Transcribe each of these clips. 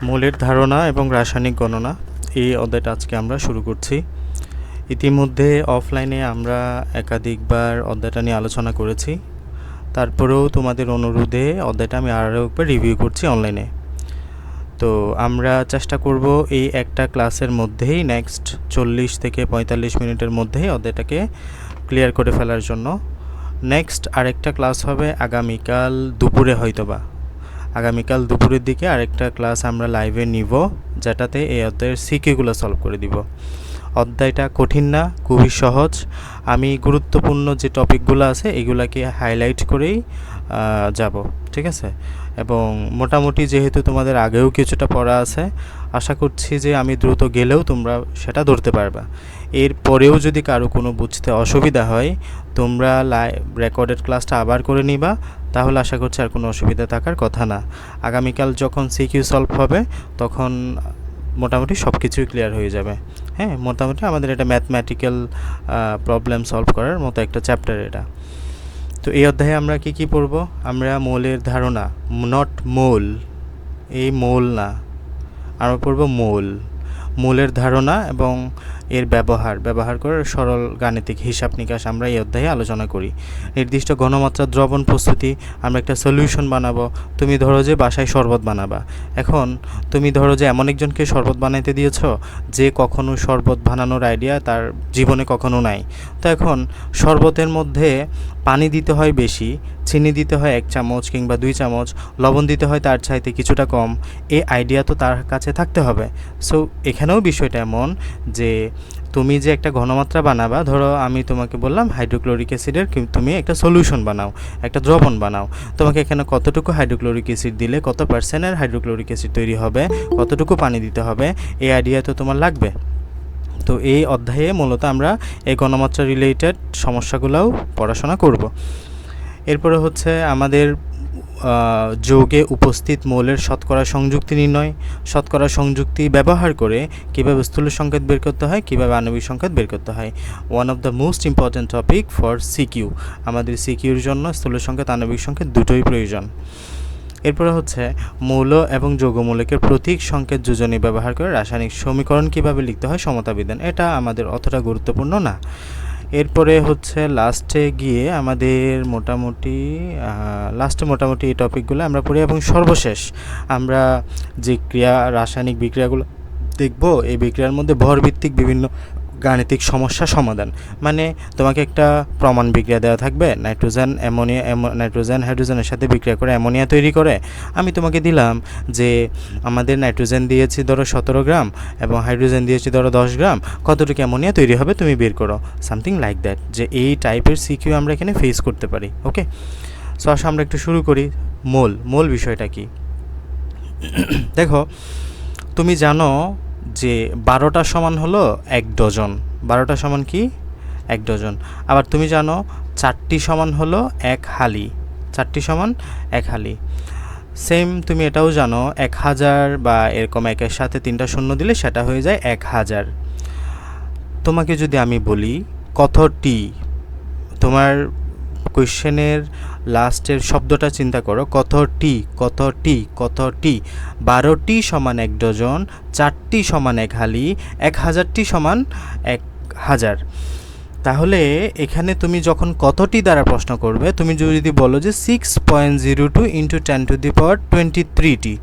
মৌলের ধারণা এবং রাসায়নিক গণনা এই অধ্যায়টা আজকে আমরা শুরু করছি। ইতিমধ্যে অফলাইনে আমরা একাধিকবার অধ্যায়টা নিয়ে আলোচনা করেছি, তারপরেও তোমাদের অনুরোধে অধ্যায়টা আমি আরও একবার রিভিউ করছি অনলাইনে। তো আমরা চেষ্টা করব এই একটা ক্লাসের মধ্যেই নেক্সট 40 থেকে 45 মিনিটের মধ্যেই অধ্যায়টাকে ক্লিয়ার করে ফেলার জন্য। নেক্সট আরেকটা ক্লাস হবে আগামীকাল দুপুরে, হয়তোবা আগামীকাল দুপুরের দিকে আরেকটা ক্লাস আমরা লাইভে নিব, যেটাতে এই অধ্যায়ের সিকিউগুলো সলভ করে দিব। অধ্যায়টা কঠিন না, খুবই সহজ। আমি গুরুত্বপূর্ণ যে টপিকগুলো আছে এগুলাকে হাইলাইট করেই যাব, ঠিক আছে? এবং মোটামুটি যেহেতু তোমাদের আগেও কিছুটা পড়া আছে, আশা করছি যে আমি দ্রুত গেলেও তোমরা সেটা ধরতে পারবা। এর পরেও যদি কারো কোনো বুঝতে অসুবিধা হয়, তোমরা রেকর্ডেড ক্লাসটা আবার করে নিবা, তাহলে আশা করছি আর কোনো অসুবিধা থাকার কথা না। আগামীকাল যখন সিকিউ সলভ হবে তখন মোটামুটি সব কিছুই ক্লিয়ার হয়ে যাবে। হ্যাঁ, মোটামুটি আমাদের এটা ম্যাথমেটিক্যাল প্রবলেম সলভ করার মতো একটা চ্যাপ্টার এটা। তো এই অধ্যায়ে আমরা কি পড়ব? আমরা মৌলের ধারণা, নট মৌল, এই মৌল না, আমরা পড়ব মৌলের ধারণা এবং এর ব্যবহার করে সরল গাণিতিক হিসাব নিকাশ আমরা এই অধ্যায়ে আলোচনা করি। নির্দিষ্ট ঘনমাত্রা দ্রবণ প্রস্তুতি, আমরা একটা সলিউশন বানাবো। তুমি ধরো যে বাসায় শরবত বানাবা, এখন তুমি ধরো যে এমন একজনকে শরবত বানাইতে দিয়েছ যে কখনো শরবত বানানোর আইডিয়া তার জীবনে কখনো নাই। তো এখন শরবতের মধ্যে পানি দিতে হয় বেশি, চিনি দিতে হয় 1 চামচ কিংবা 2 চামচ, লবণ দিতে হয় তার চাইতে কিছুটা কম। এই আইডিয়া তো তার কাছে থাকতে হবে। সো এখানেও বিষয়টা এমন যে তুমি যে একটা ঘনমাত্রা বানাবা, ধরো আমি তোমাকে বললাম হাইড্রোক্লোরিক অ্যাসিডের তুমি একটা সলিউশন বানাও, একটা দ্রবণ বানাও। তোমাকে এখানে কতটুকু হাইড্রোক্লোরিক অ্যাসিড দিলে কত পার্সেন্টের হাইড্রোক্লোরিক অ্যাসিড তৈরি হবে, কতটুকু পানি দিতে হবে, এই আইডিয়া তো তোমার লাগবে। তো এই অধ্যায়ে মূলত আমরা এই ঘনমাত্রা রিলেটেড সমস্যাগুলোও পড়াশোনা করব। এরপরে হচ্ছে আমাদের যৌগে উপস্থিত মৌলের শতকরা সংযুক্তি নির্ণয়, শতকরা সংযুক্তি ব্যবহার করে কীভাবে স্থূল সংকেত বের করতে হয়, কীভাবে আণবিক সংকেত বের করতে হয়। One of the most important topic for CQ. আমাদের সিকিউর জন্য স্থূল সংকেত, আণবিক সংকেত দুটোই প্রয়োজন। এরপরে হচ্ছে মৌল এবং যৌগমূলকের প্রতীক সংকেত যোজনী ব্যবহার করে রাসায়নিক সমীকরণ কীভাবে লিখতে হয়, সমতা বিধান। এটা আমাদের অতটা গুরুত্বপূর্ণ না। এরপরে হচ্ছে লাস্টে গিয়ে আমাদের মোটামুটি এই টপিকগুলো আমরা পড়ি, এবং সর্বশেষ আমরা যে রাসায়নিক বিক্রিয়াগুলো দেখব, এই বিক্রিয়ার মধ্যে ভরভিত্তিক বিভিন্ন গাণিতিক সমস্যা সমাধান। মানে তোমাকে একটা প্রমাণ বিক্রিয়া দেওয়া থাকবে, নাইট্রোজেন হাইড্রোজেনের সাথে বিক্রিয়া করে অ্যামোনিয়া তৈরি করে। আমি তোমাকে দিলাম যে আমাদের নাইট্রোজেন দিয়েছি ধরো 17 গ্রাম এবং হাইড্রোজেন দিয়েছি ধরো 10 গ্রাম, কতটুকু অ্যামোনিয়া তৈরি হবে তুমি বের করো, সামথিং লাইক দ্যাট। যে এই টাইপের সিকিউ আমরা এখানে ফেস করতে পারি। ওকে, সো আসলে আমরা একটু শুরু করি। মৌল বিষয়টা কি? দেখো, তুমি জানো যে 12টা সমান হলো 1 ডজন। 12টা সমান কি? 1 ডজন। আবার তুমি জানো 4টি সমান হলো 1 হালি। 4টি সমান 1 হালি। সেম তুমি এটাও জানো 1000 বা এরকম 1-এর সাথে 3টা শূন্য দিলে সেটা হয়ে যায় 1000। তোমাকে যদি আমি বলি কতটি, তোমার কোয়েশ্চেনের লাস্টের শব্দটা চিন্তা করো, কতটি। 12টি সমান 1 ডজন, 4টি সমান 1 হালি, 1000টি সমান 1000। তাহলে এখানে তুমি যখন কতটি দ্বারা প্রশ্ন করবে, তুমি যদি বলো যে 6.02 ইন্টু 10 টু দি পাওয়ার 23টি,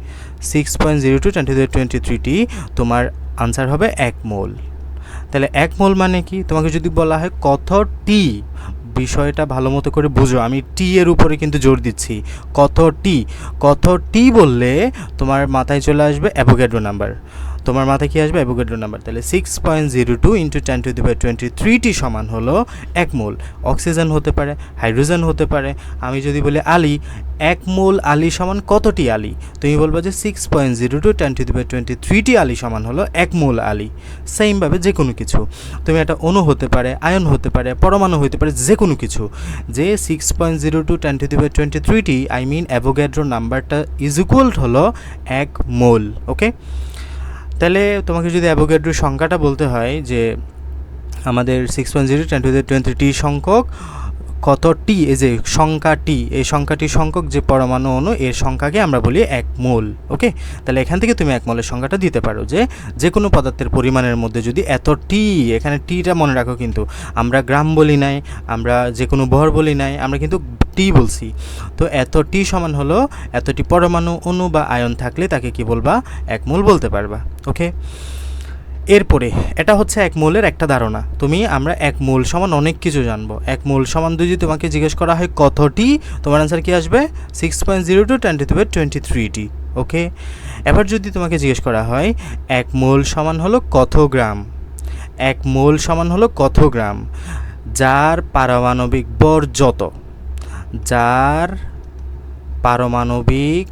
6.02 10 টু দি পাওয়ার 23টি, তোমার আনসার হবে 1 মোল। তাহলে 1 মোল মানে কি? তোমাকে যদি বলা হয় কতটি, বিষয়টা ভালো মতো করে বুঝো, আমি টি এর উপরে কিন্তু জোর দিচ্ছি। কতটি বললে তোমার মাথায় চলে আসবে অ্যাভোগাড্রো নাম্বার। তোমার মাথায় কি আসবে? Avogadro number. তাহলে 6.02 ইন্টু 10 টু দি পাওয়ার 23টি সমান হলো 1 মোল। অক্সিজেন হতে পারে, হাইড্রোজেন হতে পারে। আমি যদি বলি আলি, 1 মোল আলি সমান কতটি আলি? তুমি বলবে যে 6.02 10 টু দি পাওয়ার 23টি আলি সমান হলো 1 মোল আলি। সেমভাবে যে কোনো কিছু, তুমি একটা অণু হতে পারে, আয়ন হতে পারে, পরমাণু হতে পারে, যে কোনো কিছু, যে 6.02 10 টু দি পাওয়ার 23টি, আই মিন অ্যাভোগাড্রো নাম্বারটা ইজ ইকুয়াল হলো 1 মোল। ওকে, তাহলে তোমাকে যদি অ্যাভোগাড্রোর সংখ্যাটা বলতে হয় যে আমাদের 6.0 10 টু দি পাওয়ার 23টি সংখ্যক কতটি, এই যে সংখ্যাটি, এই সংখ্যাটি সংখ্যক যে পরমাণু অণু এর সংখ্যাকে আমরা বলি 1 মোল। ওকে, তাহলে এখান থেকে তুমি 1 মোলের সংখ্যাটা দিতে পারো যে যে কোনো পদার্থের পরিমাণের মধ্যে যদি এতটি, এখানে টিটা মনে রাখো, কিন্তু আমরা গ্রাম বলি নাই, আমরা যে কোনো ভর বলি নাই, আমরা কিন্তু টি বলছি। তো এতটি সমান হলো এতটি পরমাণু অণু বা আয়ন থাকলে তাকে কি বলবা? 1 মোল বলতে পারবা। ওকে, এরপরে এটা হচ্ছে 1 মোলের একটা ধারণা। আমরা 1 মোল সমান অনেক কিছু জানবো। 1 মোল সমান যদি তোমাকে জিজ্ঞেস করা হয় কতটি, তোমার অ্যান্সার কি আসবে? 6.02 × 10⁻23টি। ওকে, এবার যদি তোমাকে জিজ্ঞেস করা হয় 1 মোল সমান হলো কত গ্রাম, 1 মোল সমান হলো কত গ্রাম, যার পারমাণবিক ভর যত, যার পারমাণবিক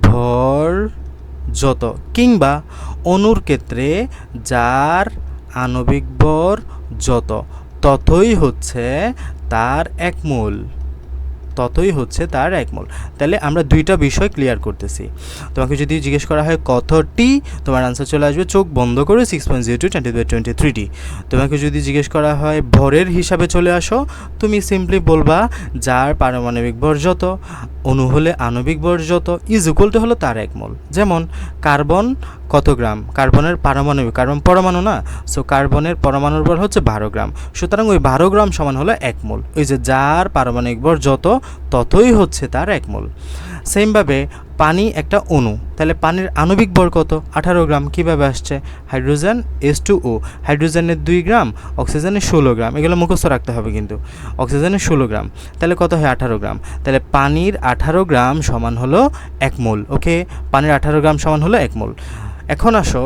ভর যত, কিংবা অণুর ক্ষেত্রে যার আণবিক ভর যত, ততই হচ্ছে তার 1 মোল, ততই হচ্ছে তার 1 মোল। তাহলে আমরা দুইটা বিষয় ক্লিয়ার করতেছি। তোমাকে যদি জিজ্ঞেস করা হয় কতটি, তোমার আনসার চলে আসবে চোখ বন্ধ করে 6.02 × 10⁻23টি। তোমাকে যদি জিজ্ঞেস করা হয় ভরের হিসাবে চলে আসো, তুমি সিম্পলি বলবা যার পারমাণবিক ভর যত, অণু হলে আণবিক ভর যত, ইজ ইকুয়াল টু হলো তার 1 মোল। যেমন কার্বন কত গ্রাম, কার্বনের পারমাণবিক, কার্বন পরমাণু না, সো কার্বনের পরমাণুর ভর হচ্ছে 12 গ্রাম, সুতরাং ওই 12 গ্রাম সমান হলো 1 মোল। ওই যে যার পারমাণবিক ভর যত, ততই হচ্ছে তার 1 মোল। সেমভাবে পানি একটা অণু, তাহলে পানির আণবিক ভর কত? 18 গ্রাম। কীভাবে আসছে? হাইড্রোজেন H2O, হাইড্রোজেনের 2 গ্রাম, অক্সিজেনের 16 গ্রাম, এগুলো মুখস্থ রাখতে হবে কিন্তু। অক্সিজেনের 16 গ্রাম, তাহলে কত হয়? 18 গ্রাম। তাহলে পানির 18 গ্রাম সমান হলো 1 মোল। ওকে, পানির 18 গ্রাম সমান হলো 1 মোল। এখন আসো,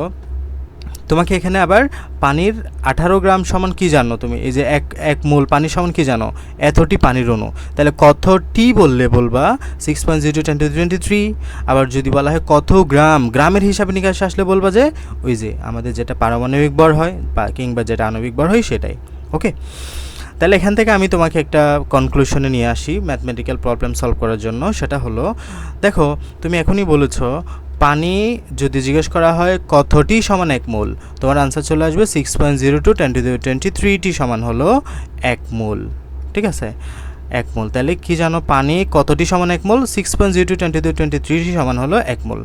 তোমাকে এখানে আবার পানির 18 গ্রাম সমান কি জানো তুমি? এই যে এক মোল পানি সমান কি জানো? এতটি পানির অণু। তাহলে কতটি বললে বলবা 6.02 × 10⁻23। আবার যদি বলা হয় কত গ্রাম, গ্রামের হিসাবে নিকাশে আসলে বলবা যে ওই যে আমাদের যেটা পারমাণবিক ভর হয় বা কিংবা যেটা আণবিক ভর হয় সেটাই। ওকে, তাহলে এখান থেকে আমি তোমাকে একটা কনক্লুশনে নিয়ে আসি ম্যাথমেটিক্যাল প্রবলেম সলভ করার জন্য। সেটা হলো, দেখো তুমি এখনই বলেছো পানি যদি জিজ্ঞেস করা হয় কতটি সমান 1 মোল, তোমার আনসার চলে আসবে 6.02 × 10⁻23টি সমান হলো 1 মোল। ঠিক আছে, 1 মোল। তাহলে কি জানো? পানি কতটি সমান 1 মোল? 6.02 × 10⁻23টি সমান হলো 1 মোল।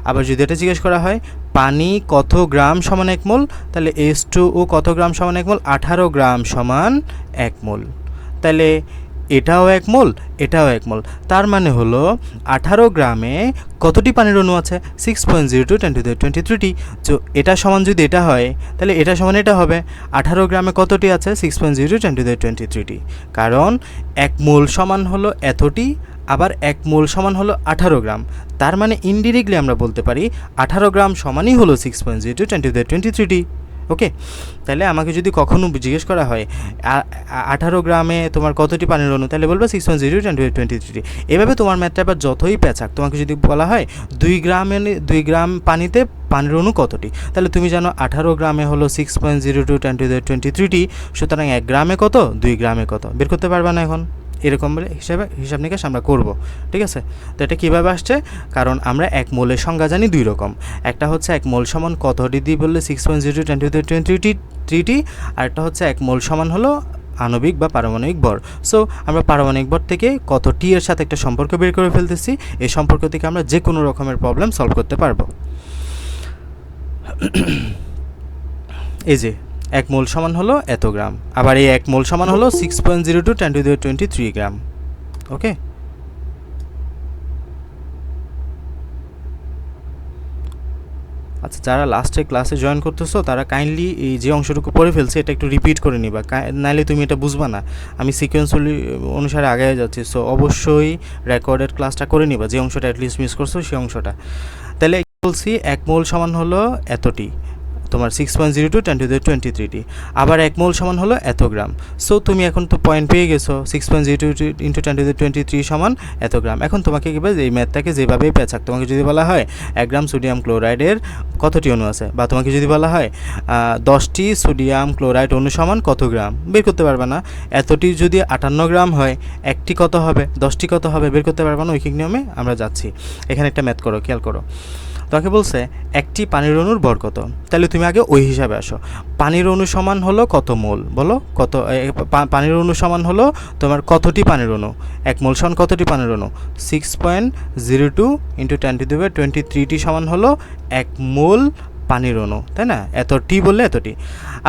আবার যদি এটা জিজ্ঞেস করা হয় পানি কত গ্রাম সমান 1 মোল, তাহলে H2O কত গ্রাম সমান 1 মোল? 18 গ্রাম সমান 1 মোল। তাহলে এটাও 1 মোল, এটাও 1 মোল। তার মানে হলো 18 গ্রামে কতটি পানির অণু আছে? 6.02 × 10⁻23টি। তো এটা সমান যদি এটা হয়, তাহলে এটা সমান এটা হবে। 18 গ্রামে কতটি আছে? 6.02 × 10⁻23টি। কারণ 1 মোল সমান হলো এতটি, আবার 1 মোল সমান হলো 18 গ্রাম। তার মানে ইনডিরেক্টলি আমরা বলতে পারি 18 গ্রাম সমানই হলো 6.02 × 10⁻23টি। ওকে, তাহলে আমাকে যদি কখনো জিজ্ঞেস করা হয় 18 গ্রামে তোমার কতটি পানির অণু, তাহলে বলবো 6.02 × 10⁻23টি। এভাবে তোমার ম্যাথটা আবার যতই পেঁচাক, তোমাকে যদি বলা হয় 2 গ্রাম পানিতে পানির অণু কতটি, তাহলে তুমি জানো 18 গ্রামে হলো 6.02 × 10⁻23টি, সুতরাং 1 গ্রামে কত, 2 গ্রামে কত বের করতে পারবা না এখন? এরকম হিসাব নিকাশ আমরা করব। ঠিক আছে, তো এটা কীভাবে আসছে? কারণ আমরা 1 মোলের সংজ্ঞা জানি 2 রকম। একটা হচ্ছে 1 মোল সমান কত ডিগ্রি বললে 6.02 × 10⁻23টি, আর একটা হচ্ছে 1 মোল সমান হলো আণবিক বা পারমাণবিক ভর। সো আমরা পারমাণবিক ভর থেকে কত টি এর সাথে একটা সম্পর্ক বের করে ফেলতেছি। এই সম্পর্ক থেকে আমরা যে কোনো রকমের প্রবলেম সলভ করতে পারবো। এই যে 1 মোল সমান হলো এত গ্রাম, আবার এই 1 মোল সমান হলো 6.02 × 10⁻23 গ্রাম। ওকে, আচ্ছা, যারা লাস্টে ক্লাসে জয়েন করতেছো তারা কাইন্ডলি এই যে অংশটুকু পড়ে ফেলছে এটা একটু রিপিট করে নিবা, নাহলে তুমি এটা বুঝবা না। আমি সিকোয়েন্স অনুসারে আগে যাচ্ছি, সো অবশ্যই রেকর্ডেড ক্লাসটা করে নিবা, যে অংশটা অ্যাটলিস্ট মিস করছো সেই অংশটা। তাহলে বলছি 1 মোল সমান হলো এতটি, তোমার 6.02 × 10⁻23টি, আবার 1 মোল সমান হলো এত গ্রাম। সো তুমি এখন তো পয়েন্ট পেয়ে গেছো, 6.02 × 10⁻23 সমান এত গ্রাম। এখন তোমাকে কী বলে, এই ম্যাথটাকে যেভাবেই পেঁচাক, তোমাকে যদি বলা হয় 1 গ্রাম সোডিয়াম ক্লোরাইডের কতটি অণু আছে, বা তোমাকে যদি বলা হয় 10টি সোডিয়াম ক্লোরাইড অণু সমান কত গ্রাম, বের করতে পারবে না। এতটি যদি 58 গ্রাম হয়, একটি কত হবে, 10টি কত হবে, বের করতে পারবে না। ঐকিক নিয়মে আমরা যাচ্ছি। এখানে একটা ম্যাথ করো, খেয়াল করো। তোকে বলছে একটি পানির অণুর ভর কত, তাহলে তুমি আগে ওই হিসাবে আসো। পানির অণু সমান হলো কত মোল, বলো কত? পানির অণু সমান হলো তোমার কতটি পানির অণু, 1 মোল সমান কতটি পানির অণু? 6.02 ইন্টু 10⁻23টি সমান হলো 1 মোল পানির অণু, তাই না? এতটি বললে এতটি।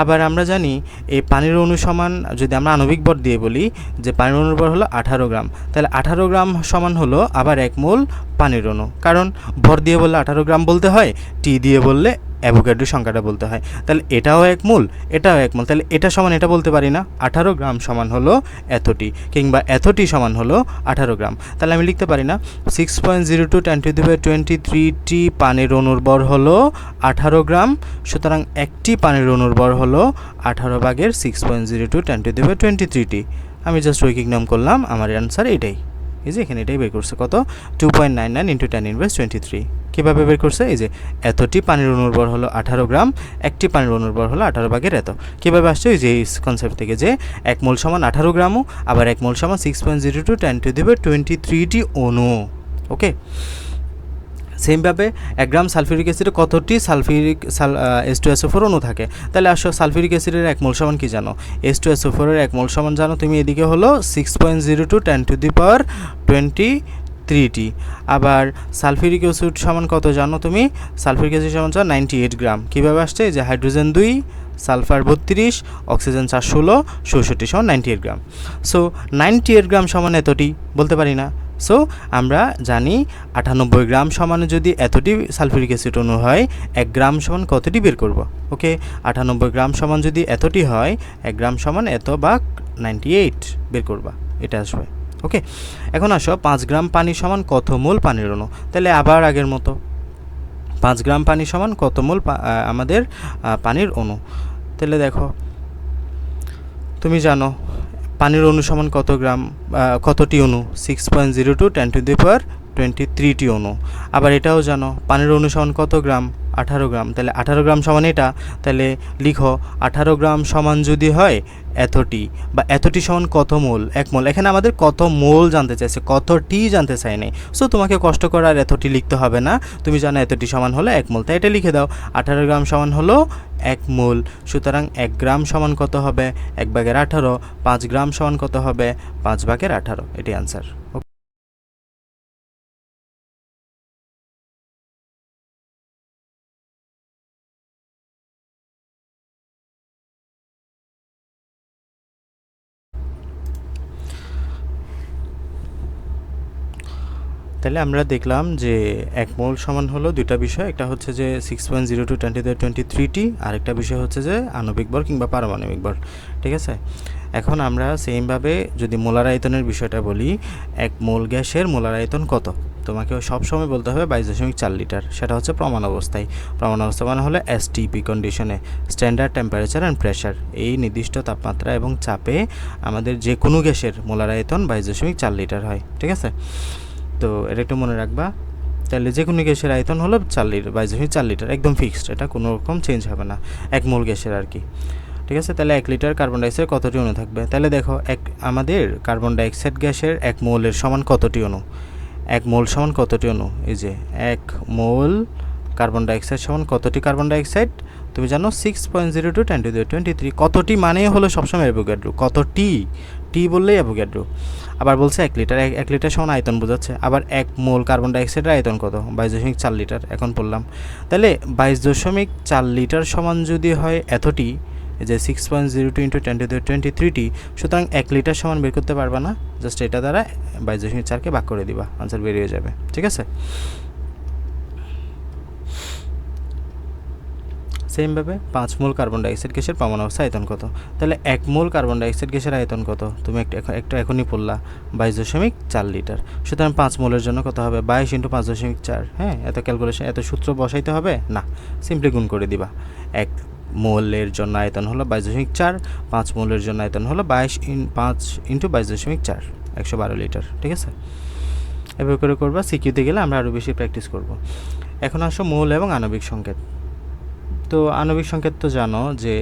আবার আমরা জানি এই পানির অণু সমান, যদি আমরা আণবিক ভর দিয়ে বলি যে পানির অণুর ভর হলো 18 গ্রাম, তাহলে 18 গ্রাম সমান হলো আবার 1 মোল পানির অণু, কারণ ভর দিয়ে বললে 18 গ্রাম বলতে হয়, টি দিয়ে বললে অ্যাভোগাড্রো সংখ্যাটা বলতে হয়। তাহলে এটাও 1 মোল, এটাও 1 মোল, তাহলে এটা সমান এটা বলতে পারি না, 18 গ্রাম সমান হলো এতটি, কিংবা এতটি সমান হলো 18 গ্রাম। তাহলে আমি লিখতে পারি না 6.02 10⁻23টি পানির অণুর ভর হলো 18 গ্রাম, সুতরাং একটি পানির অণুর ভর হলো 18 ভাগের 6.02 10⁻23টি। আমি জাস্ট রৈখিক নিয়ম করলাম, আমার অ্যান্সার এটাই। এই যে এখানে এটাই বের করছে কত, 2.99 ইন্টু 10⁻23। কীভাবে বের করছে? এই যে এতটি পানির অণুর ভর হলো 18 গ্রাম, একটি পানির অণুর ভর হলো 18 ভাগের এত। কীভাবে আসছে? ওই যে এই কনসেপ্ট থেকে যে 1 মোল সমান 18 গ্রামও, আবার 1 মোল সমান 6.02 10⁻23টি অণু। ওকে, সেমভাবে 1 গ্রাম সালফিউরিক অ্যাসিডে কতটি H2SO4 অণু থাকে? তাহলে আসো সালফিউরিক অ্যাসিডের 1 মোল সমান কি জানো? H2SO4 এর 1 মোল সমান জানো তুমি, এদিকে হলো 6.02 10⁻23টি। আবার সালফিউরিক অ্যাসিড সমান কত জানো তুমি? সালফিউরিক অ্যাসিড সমান 98 গ্রাম। কীভাবে আসছে? যে হাইড্রোজেন 2, সালফার 32, অক্সিজেন 416, 64 সমান 98 গ্রাম। সো 98 গ্রাম সমান এতটি বলতে পারি না। সো আমরা জানি 98 গ্রাম সমান যদি এতটি সালফিউরিক অ্যাসিড অণু হয়, 1 গ্রাম সমান কতটি বের করব? ওকে, 98 গ্রাম সমান যদি এতটি হয়, 1 গ্রাম সমান এত বা 98 বের করবা, এটা আসবে। ওকে, এখন আসো 5 গ্রাম পানি সমান কত মোল পানির অণু? তাহলে আবার আগের মতো 5 গ্রাম পানি সমান কত মোল আমাদের পানির অণু। তাহলে দেখো, তুমি জানো পানির অণু সমান কত গ্রাম, কতটি অণু? 6.02 10⁻23টি অণু। আবার এটাও জানো পানির অণু সমান কত গ্রাম? 18 গ্রাম। তাহলে 18 গ্রাম সমান এটা, তাহলে লিখো 18 গ্রাম সমান যদি হয় এতটি, বা এতটি সমান কত মোল? 1 মোল। এখানে আমাদের কত মোল জানতে চাইছে, কতটি জানতে চাই নাই। সো তোমাকে কষ্ট করে আর এতটি লিখতে হবে না, তুমি জানো এতটি সমান হলো 1 মোল, তাই এটা লিখে দাও। 18 গ্রাম সমান হলো 1 মোল, সুতরাং 1 গ্রাম সমান কত হবে? 1/18। 5 গ্রাম সমান কত হবে? 5/18। এটি অ্যান্সার। তাহলে আমরা দেখলাম যে 1 মোল সমান হলো দুইটা বিষয়, একটা হচ্ছে যে 6.02 10⁻23টি, আর একটা বিষয় হচ্ছে যে আণবিক ভর কিংবা পারমাণবিক ভর। ঠিক আছে, এখন আমরা সেমভাবে যদি মোলার আয়তনের বিষয়টা বলি, 1 মোল গ্যাসের মোলার আয়তন কত? তোমাকে সবসময় বলতে হবে 22.4 লিটার, সেটা হচ্ছে প্রমাণ অবস্থায়। প্রমাণ অবস্থা মানে হলো STP কন্ডিশনে, স্ট্যান্ডার্ড টেম্পারেচার অ্যান্ড প্রেশার। এই নির্দিষ্ট তাপমাত্রা এবং চাপে আমাদের যে কোনো গ্যাসের মোলার আয়তন 22.4 লিটার হয়। ঠিক আছে, তো এটা একটু মনে রাখবা। তাহলে যে কোনো গ্যাসের আয়তন হলো 22.4 লিটার, একদম ফিক্সড, এটা কোনো রকম চেঞ্জ হবে না 1 মোল গ্যাসের আর কি। ঠিক আছে, তাহলে 1 লিটার কার্বন ডাইঅক্সাইড কতটি অণু থাকবে? তাহলে দেখো আমাদের কার্বন ডাইঅক্সাইড গ্যাসের 1 মোলের সমান কতটি অণু? 1 মোল সমান কতটি অণু? এই যে 1 মোল কার্বন ডাইঅক্সাইড সমান কতটি কার্বন ডাইঅক্সাইড? তুমি জানো 6.02 10⁻23। কতটি মানে হলো সবসময় অ্যাভোগাড্রো, কতটি, টি বললেই অ্যাভোগাড্রো। আবার বলছে 1 লিটার, 1 লিটার সমান আয়তন বোঝাচ্ছে। আবার 1 মোল কার্বন ডাইঅক্সাইডের আয়তন কত? 22.4 লিটার, এখন বললাম। তাহলে 22.4 লিটার সমান যদি হয় এতটি, যে 6.02 ইন্টু 10⁻23টি, সুতরাং 1 লিটার সমান বের করতে পারবা না, জাস্ট এটা দ্বারা 22.4কে ভাগ করে দিবা, আনসার বেরিয়ে যাবে। ঠিক আছে, সেমভাবে 5 মোল কার্বন ডাইঅক্সাইড গ্যাসের প্রমাণ অবস্থা আয়তন কত? তাহলে 1 মোল কার্বন ডাইঅক্সাইড গ্যাসের আয়তন কত? তুমি একটা এখনই পড়লা, 22.4 লিটার। সুতরাং 5 মোলের জন্য কত হবে? 22 ইন্টু 5.4। হ্যাঁ, এত ক্যালকুলেশন, এত সূত্র বসাইতে হবে না, সিম্পলি গুণ করে দিবা। 1 মোলের জন্য আয়তন হলো 22.4, 5 মোলের জন্য আয়তন হলো 5 ইন্টু 22.4, 112 লিটার। ঠিক আছে, এভাবে করে করবা। সিকিউতে গেলে আমরা আরও বেশি প্র্যাকটিস করব। এখন আসো মৌল এবং আণবিক সংকেত। তো আণবিক সংকেত তো জানো যে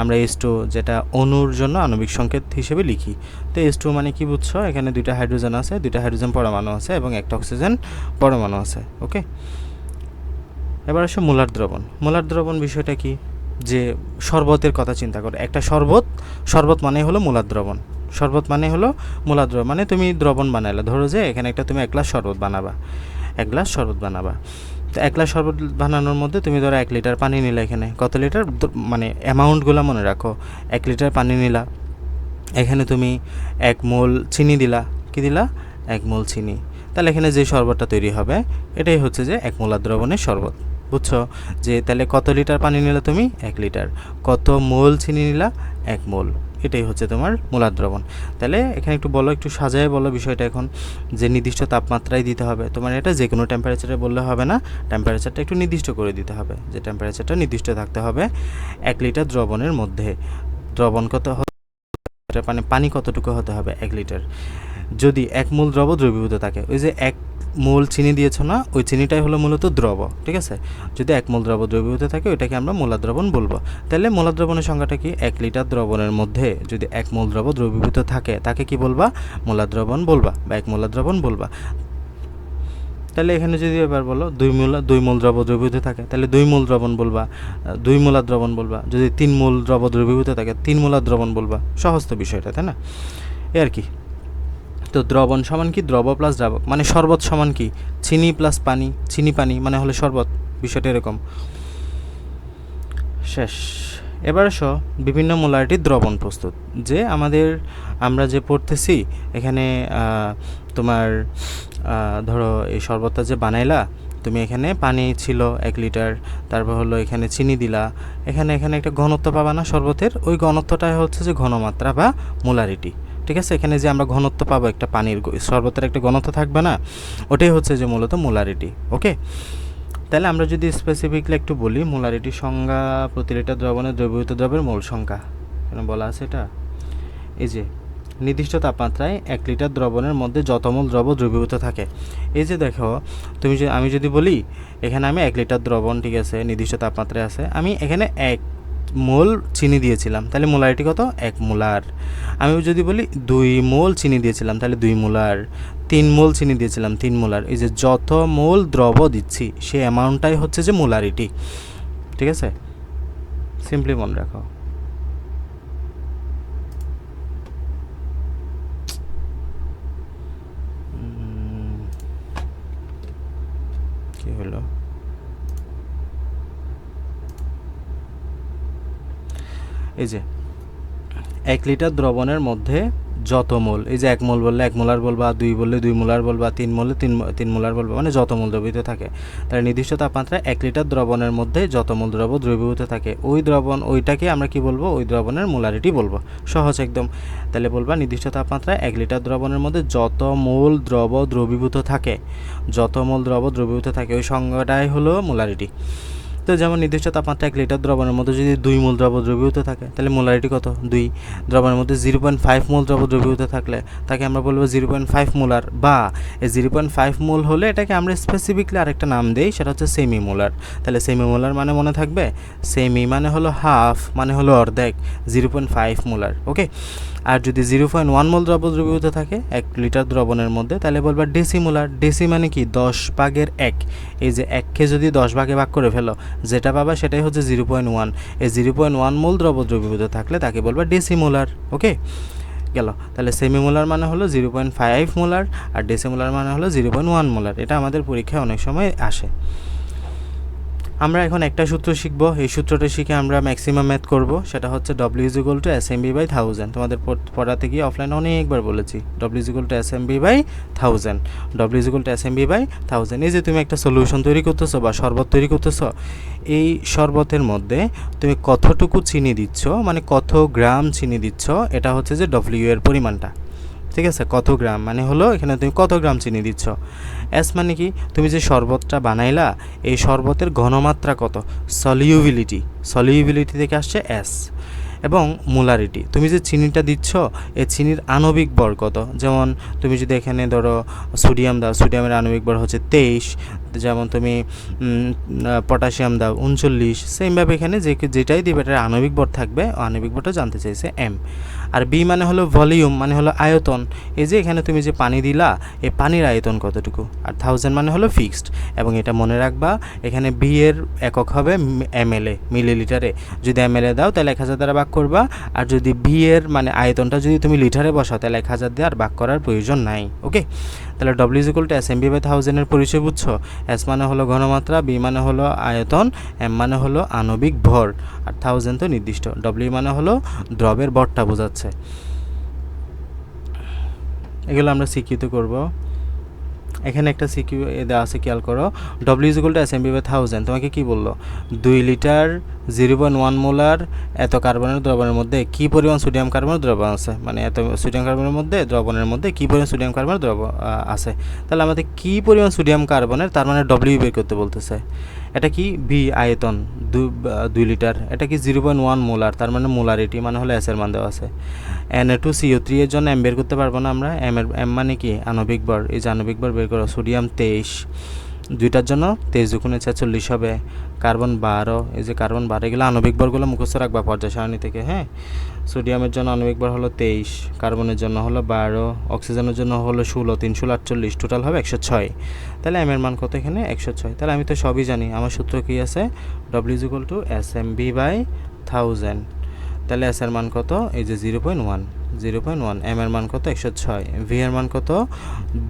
আমরা H2 যেটা অণুর জন্য আণবিক সংকেত হিসেবে লিখি। তো H2 মানে কি বুঝছো? এখানে 2টা হাইড্রোজেন আছে, 2টা হাইড্রোজেন পরমাণু আছে এবং একটা অক্সিজেন পরমাণু আছে। ওকে, এবার আসে মোলার দ্রবণ। মোলার দ্রবণ বিষয়টা কি, যে শরবতের কথা চিন্তা করো, একটা শরবত মানে হলো মোলার দ্রবণ। শরবত মানে হলো মোলার দ্রবণ, মানে তুমি দ্রবণ বানাইলা, ধরো যে এখানে একটা তুমি 1 গ্লাস শরবত বানাবা, 1 গ্লাস শরবত বানাবা। তো 1 গ্লাস শরবত বানানোর মধ্যে তুমি ধরো 1 লিটার পানি নিলা, এখানে কত লিটার মানে অ্যামাউন্টগুলো মনে রাখো, 1 লিটার পানি নিলা, এখানে তুমি 1 মোল চিনি দিলা, কি দিলা, 1 মোল চিনি। তাহলে এখানে যে শরবতটা তৈরি হবে এটাই হচ্ছে যে 1 মোলার দ্রবণের শরবত। বুঝছো, যে তাহলে কত লিটার পানি নিলা তুমি, 1 লিটার, কত মোল চিনি নিলা, 1 মোল, এটাই হচ্ছে তোমার মোলার দ্রবণ। তাহলে এখানে একটু বলো, একটু সাজায় বলো বিষয়টা এখন, যে নির্দিষ্ট তাপমাত্রায় দিতে হবে তোমার, এটা যে কোনো টেম্পারেচারে বললে হবে না, টেম্পারেচারটা একটু নির্দিষ্ট করে দিতে হবে, যে টেম্পারেচারটা নির্দিষ্ট থাকতে হবে 1 লিটার দ্রবণের মধ্যে। দ্রবণ কত, মানে পানি কতটুকু হতে হবে, 1 লিটার। যদি 1 মোল দ্রব দ্রবীভূত থাকে, ওই যে 1 মোল চিনি দিয়েছো না, ওই চিনিটাই হলো মূলত দ্রব, ঠিক আছে। যদি 1 মোল দ্রব দ্রবীভূত থাকে ওইটাকে আমরা মোলার দ্রবণ বলবো। তাহলে মোলার দ্রবণের সংখ্যাটা কি, 1 লিটার দ্রবণের মধ্যে যদি 1 মোল দ্রব দ্রবীভূত থাকে তাকে কি বলবা, মোলার দ্রবণ বলবা, বা 1 মোলার দ্রবণ বলবা। তাহলে এখানে যদি এবার বলো 2 মোল দ্রব দ্রবীভূত থাকে, তাহলে 2 মোল দ্রবণ বলবা, 2 মোলার দ্রবণ বলবা। যদি 3 মোল দ্রব দ্রবীভূত থাকে 3 মোলার দ্রবণ বলবা। সহজ তো বিষয়টা, তাই না, এ আর কি। তো দ্রবণ সমান কি, দ্রব প্লাস দ্রাবক, মানে শরবত সমান কি, চিনি প্লাস পানি, চিনি পানি মানে হলো শরবত, বিষয়টা এরকম। শেষ। এবার আসো বিভিন্ন মোলারিটির দ্রবণ প্রস্তুত, যে আমরা যে পড়তেছি এখানে তোমার ধরো এই শরবতটা যে বানাইলা তুমি, এখানে পানি ছিল 1 লিটার, তারপর হলো এখানে চিনি দিলা, এখানে একটা ঘনত্ব পাবা না শরবতের, ওই ঘনত্বটাই হচ্ছে যে ঘনমাত্রা বা মোলারিটি, ঠিক আছে। এখানে যে আমরা ঘনত্ব পাবো, একটা পানির শরবতের একটা ঘনত্ব থাকবে না, ওটাই হচ্ছে যে মূলত মোলারিটি। ওকে, তাহলে আমরা যদি স্পেসিফিকলি একটু বলি, মোলারিটির সংজ্ঞা, প্রতি লিটার দ্রবণে দ্রবীভূত দ্রবের মোল সংখ্যা, কেন বলা আছে এটা, এই যে নির্দিষ্ট তাপমাত্রায় 1 লিটার দ্রবণের মধ্যে যত মোল দ্রব দ্রবীভূত থাকে। এই যে দেখো, আমি যদি বলি এখানে আমি 1 লিটার দ্রবণ, ঠিক আছে, নির্দিষ্ট তাপমাত্রায় আছে, আমি এখানে 1 মোল চিনি দিয়েছিলাম, তাহলে মোলারিটি কত, 1 মোলার। আমি যদি বলি 2 মোল চিনি দিয়েছিলাম, তাহলে 2 মোলার। 3 মোল চিনি দিয়েছিলাম, 3 মোলার। এই যে যত মোল দ্রব দিচ্ছি সেই অ্যামাউন্টটাই হচ্ছে যে মোলারিটি, ঠিক আছে, সিম্পলি মনে রাখো। কি হলো, এই যে 1 লিটার দ্রবণের মধ্যে যত মোল, এই যে 1 মোল বললে 1 মোলার বলবা, 2 বললে 2 মোলার বলবা, 3 বললে 3 মোলার বলবা, মানে যত মোল দ্রবীভূত থাকে। তাহলে নির্দিষ্ট তাপমাত্রায় 1 লিটার দ্রবণের মধ্যে যত মোল দ্রব দ্রবীভূত থাকে, ওইটাকে আমরা কি বলবো, ওই দ্রবণের মোলারিটি বলবো। সহজ একদম। তাহলে বলবা নির্দিষ্ট তাপমাত্রায় 1 লিটার দ্রবণের মধ্যে যত মোল দ্রব দ্রবীভূত থাকে, যত মোল দ্রব দ্রবীভূত থাকে, ওই সংজ্ঞাটাই হলো মোলারিটি। তো যেমন নির্দিষ্ট তাপমাত্রা 1 লিটার দ্রবণের মধ্যে যদি 2 মোল দ্রব দ্রবীভূত থাকে, তাহলে মোলারিটি কত, 2। দ্রবণের মধ্যে 0.5 মোল দ্রব দ্রবীভূত থাকলে তাকে আমরা বলবো 0.5 মোলার, বা এই 0.5 মোল হলে এটাকে আমরা স্পেসিফিকলি আরেকটা নাম দেই, সেটা হচ্ছে সেমি মোলার। তাহলে সেমি মোলার মানে মনে থাকবে, সেমি মানে হলো হাফ, মানে হলো অর্ধেক, 0.5 মোলার। ওকে, আর যদি 0.1 মোল দ্রব দ্রবীভূত থাকে 1 লিটার দ্রবণের মধ্যে, তাহলে বলবা ডেসিমোলার। ডেসি মানে কি, 10/1। এই যে 1কে যদি 10 ভাগে ভাগ করে ফেলো, যেটা পাবা সেটাই হচ্ছে 0.1। এই 0.1 মোল দ্রব দ্রবীভূত থাকলে তাকে বলবা ডেসিমোলার। ওকে, গেল। তাহলে সেমিমোলার মানে হলো 0.5 মোলার, আর ডেসিমোলার মানে হলো 0.1 মোলার। এটা আমাদের পরীক্ষায় অনেক সময় আসে। আমরা এখন একটা সূত্র শিখব, এই সূত্রটা শিখে আমরা ম্যাক্সিমাম ম্যাথ করব, সেটা হচ্ছে W=SMB/1000। তোমাদের পড়াতে গিয়ে অফলাইনে অনেকবার বলেছি W=SMB/1000, W=SMB/1000। এই যে তুমি একটা সলিউশন তৈরি করতেছো বা শরবত তৈরি করতেছো, এই শরবতের মধ্যে তুমি কতটুকু চিনি দিচ্ছ, মানে কত গ্রাম চিনি দিচ্ছ, এটা হচ্ছে যে W এর পরিমাণটা, ঠিক আছে। কত গ্রাম মানে হলো এখানে তুমি কত গ্রাম চিনি দিচ্ছ। এস মানে কি, তুমি যে শরবতটা বানাইলা এই শরবতের ঘনমাত্রা কত, সলিউবিলিটি থেকে আসছে এস। এবং মোলারিটি, তুমি যে চিনিটা দিচ্ছ এই চিনির আণবিক ভর কত। যেমন তুমি যদি এখানে ধরো সোডিয়াম দাও, সোডিয়ামের আণবিক ভর হচ্ছে 23, যেমন তুমি পটাশিয়াম দাও 39, সেমভাবে এখানে যেটাই দিবে এটার আণবিক ভর থাকবে, আণবিক ভরটা জানতে চাইছে এম। আর বি মানে হলো ভলিউম, মানে হলো আয়তন। এই যে এখানে তুমি যে পানি দিলা, এই পানির আয়তন কতটুকু। আর 1000 মানে হলো ফিক্সড। এবং এটা মনে রাখবা, এখানে বি এর একক হবে ml এ, মিলিলিটারে। যদি ml এ দাও তাহলে 1000 দ্বারা ভাগ করবা, আর যদি বি এর মানে আয়তনটা যদি তুমি লিটারে বসাও তাহলে 1000 দিয়ে আর ভাগ করার প্রয়োজন নাই। ওকে, তাহলে W = SMB/1000 এর পরিচয় বুঝছো। S মানে হলো ঘনমাত্রা, B মানে হলো আয়তন, M মানে হলো আণবিক ভর, আর 1000 তো নির্দিষ্ট। W মানে হলো দ্রবের ভরটা বোঝাচ্ছে। এগুলো আমরা সিকিউতে করব। এখানে একটা সিকিউ দেওয়া আছে, খেয়াল করো। W = SMB/1000 তোমাকে কি বললো, 2 লিটার 0.1 মোলার এত কার্বনের দ্রবণের মধ্যে কি পরিমাণ সোডিয়াম কার্বনের দ্রবণ আছে, মানে এত সোডিয়াম কার্বনের মধ্যে দ্রবণের মধ্যে কি পরিমাণ সোডিয়াম কার্বনের দ্রবণ আছে। তাহলে আমাদের কি পরিমাণ সোডিয়াম কার্বনের, তার মানে W বের করতে বলতেছে। এটা কি বি আয়তন 2 লিটার, এটা কি 0.1 মোলার, তার মানে মোলারিটি মানে হলো এস এর মান দেওয়া আছে। Na2CO3 এর জন্য এম বের করতে পারবো না আমরা, এম মানে কি আণবিক ভর। এই যে আণবিক ভর বের করো, সোডিয়াম 23, দুইটার জন্য 23 দুগুণে 46 হবে, কার্বন 12, এই যে কার্বন 12, এগুলো আণবিক ভরগুলো মুখস্থ রাখবা পর্যায় সারণী থেকে। হ্যাঁ, সোডিয়ামের জন্য আণবিক ভর হলো 23, কার্বনের জন্য হলো 12, অক্সিজেনের জন্য হলো 16, 3 × 48, টোটাল হবে 106। তাহলে এম এর মান কত এখানে 106। তাহলে আমি তো সবই জানি, আমার সূত্র কি আছে, W = SMB/1000। তাহলে এস এর মান কত, এই যে 0.1, এম এর মান কত 106, ভি এর মান কত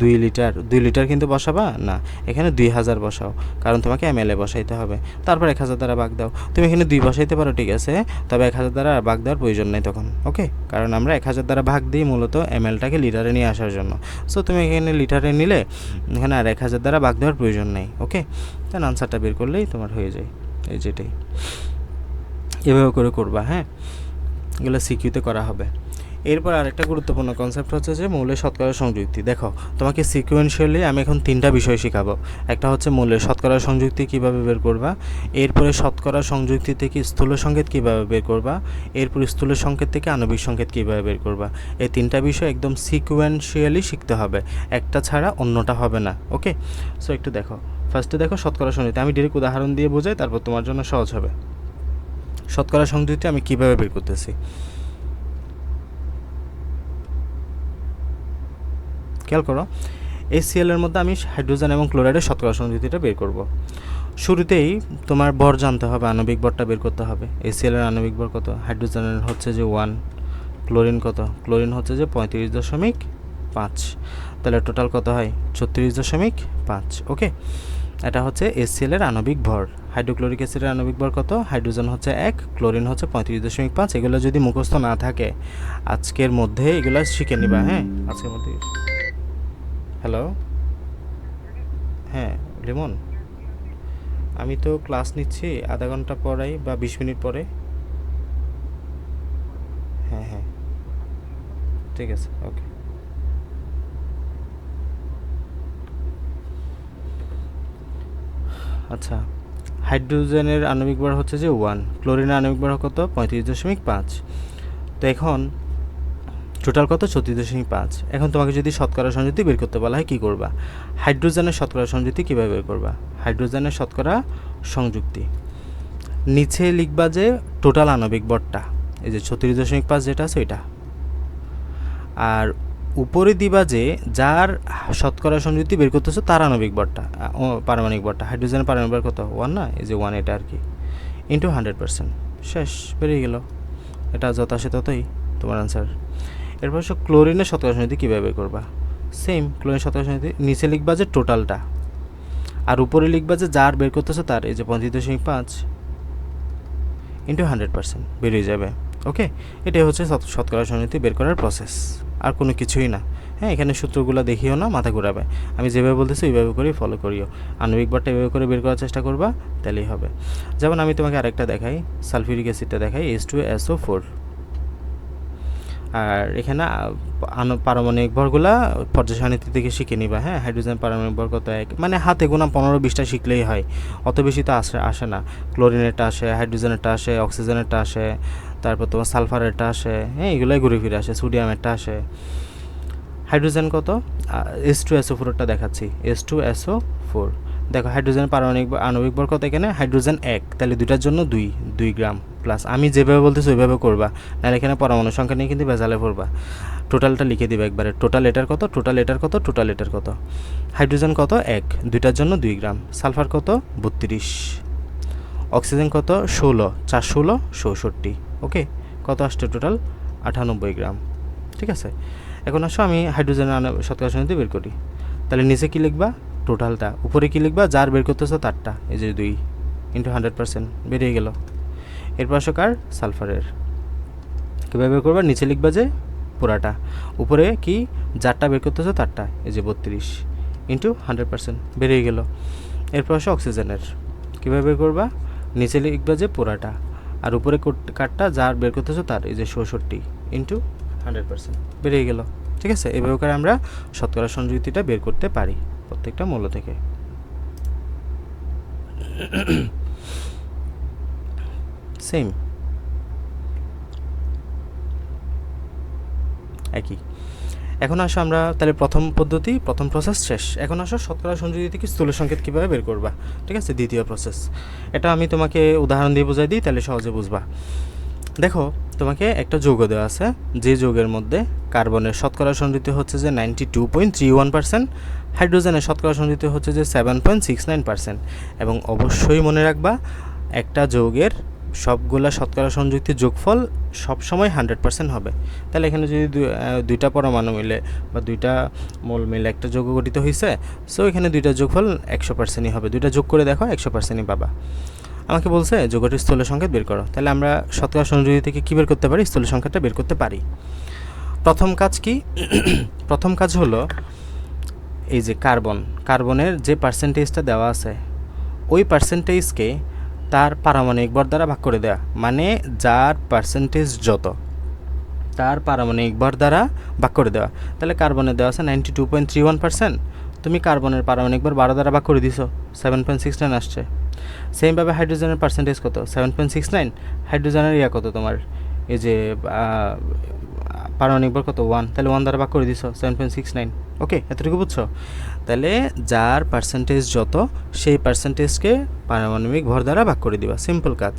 2 লিটার। 2 লিটার কিন্তু বসাবা না, এখানে 2000 বসাও, কারণ তোমাকে ml এ বসাইতে হবে। তারপর 1000 দ্বারা ভাগ দাও। তুমি এখানে 2 বসাইতে পারো, ঠিক আছে, তবে 1000 দ্বারা ভাগ দেওয়ার প্রয়োজন নেই তখন। ওকে, কারণ আমরা 1000 দ্বারা ভাগ দিই মূলত mlটাকে লিটারে নিয়ে আসার জন্য। সো তুমি এখানে লিটারে নিলে এখানে আর 1000 দ্বারা ভাগ দেওয়ার প্রয়োজন নেই। ওকে, তাহলে আনসারটা বের করলেই তোমার হয়ে যায়, এই যেটাই। এভাবে করে করবা। হ্যাঁ, এগুলো সিকিউতে করা হবে। এরপর আরেকটা গুরুত্বপূর্ণ কনসেপ্ট হচ্ছে যে মৌলের শতকরা সংযুক্তি। দেখো, তোমাকে সিকোয়েন্সিয়ালি আমি এখন 3টা বিষয় শেখাবো। একটা হচ্ছে মৌলের শতকরা সংযুক্তি কীভাবে বের করবা, এরপরে শতকরা সংযুক্তি থেকে স্থূল সংকেত কীভাবে বের করবা, এরপর স্থূল সংকেত থেকে আণবিক সংকেত কীভাবে বের করবা। এই 3টা বিষয় একদম সিকোয়েন্সিয়ালি শিখতে হবে, একটা ছাড়া অন্যটা হবে না। ওকে, সো একটু দেখো, ফার্স্টে দেখো শতকরা সংযুক্তি। আমি ডিরেক্ট উদাহরণ দিয়ে বোঝাই, তারপর তোমার জন্য সহজ হবে। শতকরা সংযুক্তি আমি কীভাবে বের করতেছি, খেয়াল করো। HCl এর মধ্যে আমি হাইড্রোজেন এবং ক্লোরাইডের শতকরা সংযুক্তিটা বের করব। শুরুতেই তোমার ভর জানতে হবে, আণবিক ভরটা বের করতে হবে। HCl এর আণবিক ভর কত, হাইড্রোজেনের হচ্ছে যে 1, ক্লোরিন কত, ক্লোরিন হচ্ছে যে 35.5, তাহলে টোটাল কত হয় 36.5। ওকে, এটা হচ্ছে HCl এর আণবিক ভর। হাইড্রোক্লোরিক অ্যাসিডের আণবিক ভর কত, হাইড্রোজেন হচ্ছে 1, ক্লোরিন হচ্ছে 35.5। এগুলো যদি মুখস্থ না থাকে আজকের মধ্যে এগুলো শিখে নিবা। হ্যাঁ, আজকের মধ্যে। হ্যালো, হ্যাঁ লিমন, আমি তো ক্লাস নিচ্ছি, আধা ঘন্টা পরেই বা 20 মিনিট পরে। হ্যাঁ হ্যাঁ, ঠিক আছে, ওকে। আচ্ছা, হাইড্রোজেনের আণবিক ভর হচ্ছে যে 1, ক্লোরিনের আণবিক ভর কত 35.5। তো এখন টোটাল কত 36.5। এখন তোমাকে যদি শতকরা সংযুক্তি বের করতে বলা হয় কী করবা, হাইড্রোজেনের শতকরা সংযুক্তি কীভাবে বের করবা। হাইড্রোজেনের শতকরা সংযুক্তি নিচে লিখবা যে টোটাল আণবিক ভরটা, এই যে 36.5 যেটা আছে ওইটা, আর উপরে দিবা যে যার শতকরা সংযুক্তি বের করতেছো তার আণবিক ভরটা, পারমাণবিক ভরটা। হাইড্রোজেনের পারমাণবিক ভর কত 1 না, এই যে 1 এটা আর কি, ইন্টু 100%, শেষ, বেরিয়ে গেল। এটা যত আসে ততই তোমার আনসার। এরপর সব ক্লোরিনের শতকরা সংযুক্তি কীভাবে বের করবা, সেম ক্লোরিনের শতকরা সংযুক্তি নিচে লিখবা যে টোটালটা, আর উপরে লিখবা যে যার বের করতেছো তার, এই যে 35.5 ইন্টু 100% বেরিয়ে যাবে। ওকে, এটাই হচ্ছে শতকরা সংযুক্তি বের করার প্রসেস, আর কোনো কিছুই না। হ্যাঁ, এখানে সূত্রগুলো দেখিও না, মাথা ঘুরাবে। আমি যেভাবে বলতেছি ওইভাবে করেই ফলো করিও। আণবিক ভরটা এভাবে করে বের করার চেষ্টা করবা, তাহলেই হবে। যেমন আমি তোমাকে আরেকটা দেখাই, সালফিউরিক অ্যাসিডটা দেখাই, H2SO4। আর এখানে পারমাণবিক ভরগুলা পর্যায় সারণী থেকে শিখে নিবা। হ্যাঁ, হাইড্রোজেন পারমাণবিক ভর কত 1, মানে হাতে গোনা 15-20টা শিখলেই হয়, অত বেশি তো আসে না। ক্লোরিনেরটা আসে, হাইড্রোজেনেরটা আসে, অক্সিজেনেরটা আসে, তারপর তোমার সালফারেরটা আসে। হ্যাঁ, এগুলোই ঘুরে ফিরে আসে, সোডিয়ামেরটা আসে। হাইড্রোজেন কত, H2SO4টা দেখাচ্ছি, H2SO4। দেখো হাইড্রোজেনের আণবিক ভর কত এখানে, হাইড্রোজেন 1, তাহলে দুইটার জন্য 2 গ্রাম প্লাস, আমি যেভাবে বলতেছি ওইভাবে করবা, নাহলে এখানে পরমাণু সংখ্যা নিয়ে কিন্তু বেজালে পড়বা। টোটালটা লিখে দিবে একবারে, টোটাল এটার কত, টোটাল এটার কত, টোটাল এটার কত। হাইড্রোজেন কত 1, দুইটার জন্য 2 গ্রাম। সালফার কত 32, অক্সিজেন কত 16, 4 16 66, ওকে, কত আসছে টোটাল 98 গ্রাম। ঠিক আছে, এখন আসো আমি হাইড্রোজেনের শতকরা সংখ্যা বের করি। তাহলে নিচে কী লিখবা, টোটালটা, উপরে কী লিখবা, যার বের করতেছো তারটা, এই যে 2 × 100% বেরিয়ে গেল। এরপর আসো কার, সালফারের। কীভাবে বের করবা, নিচে লিখবা যে পুরাটা, উপরে কি যারটা বের করতেছো তারটা, এই যে 32 × 100% বেরিয়ে গেল। এরপর আসো অক্সিজেনের। কীভাবে বের করবা, নিচে লিখবা যে পুরাটা, আর উপরে কারটা যার বের করতেছো তার, এই যে 66 × 100% বেরিয়ে গেল। ঠিক আছে, এভাবে করে আমরা শতকরা সংযুক্তিটা বের করতে পারি প্রত্যেকটা মৌল থেকে। সেম একই। এখন আসো আমরা তাহলে প্রথম পদ্ধতি, প্রথম প্রসেস শেষ। এখন আসো শতকরা সংযুক্তি থেকে স্থূল সংকেত কীভাবে বের করবা। ঠিক আছে, দ্বিতীয় প্রসেস। এটা আমি তোমাকে উদাহরণ দিয়ে বোঝাই দিই, তাহলে সহজে বুঝবা। দেখো তোমাকে একটা যৌগ দেওয়া আছে, যে যৌগের মধ্যে কার্বনের শতকরা সংযুক্তি হচ্ছে যে 92.31%, হাইড্রোজেনের শতকরা সংযুক্তি হচ্ছে যে 7.69%, এবং অবশ্যই মনে রাখবা একটা যৌগের সবগুলা শতকরা সংযুক্তির যোগফল সবসময় 100% হবে। তাহলে এখানে যদি দুইটা পরমাণু মিলে বা দুইটা মোল মিলে একটা যৌগ গঠিত হয়েছে, সো এখানে দুইটা যোগফল 100%ই হবে। দুইটা যোগ করে দেখো 100%ই পাবা। আমাকে বলছে যৌগটির স্থূল সংকেত বের করো, তাহলে আমরা শতকরা সংযুক্তি থেকে কী বের করতে পারি, স্থূল সংকেতটা বের করতে পারি। প্রথম কাজ কি, প্রথম কাজ হলো এই যে কার্বনের যে পার্সেন্টেজটা দেওয়া আছে, ওই পার্সেন্টেজকে তার পারমাণবিক ভর দ্বারা ভাগ করে দেওয়া, মানে যার পার্সেন্টেজ যত তার পারমাণবিক ভর দ্বারা ভাগ করে দেওয়া। তাহলে কার্বনের দেওয়া আছে 92.31%, তুমি কার্বনের পারমাণবিক ভর 12 দ্বারা ভাগ করে দিছো, 7.69 আসছে। সেমভাবে হাইড্রোজেনের পার্সেন্টেজ কত, 7.69, হাইড্রোজেনের কত তোমার, এই যে পারমাণবিক ভর কত 1, তাহলে 1 দ্বারা ভাগ করে দিছো, 7.69, ওকে, এতটুকু বুঝছো। তাহলে যার পার্সেন্টেজ যত সেই পার্সেন্টেজকে পারমাণবিক ভর দ্বারা ভাগ করে দিবা, সিম্পল কাজ।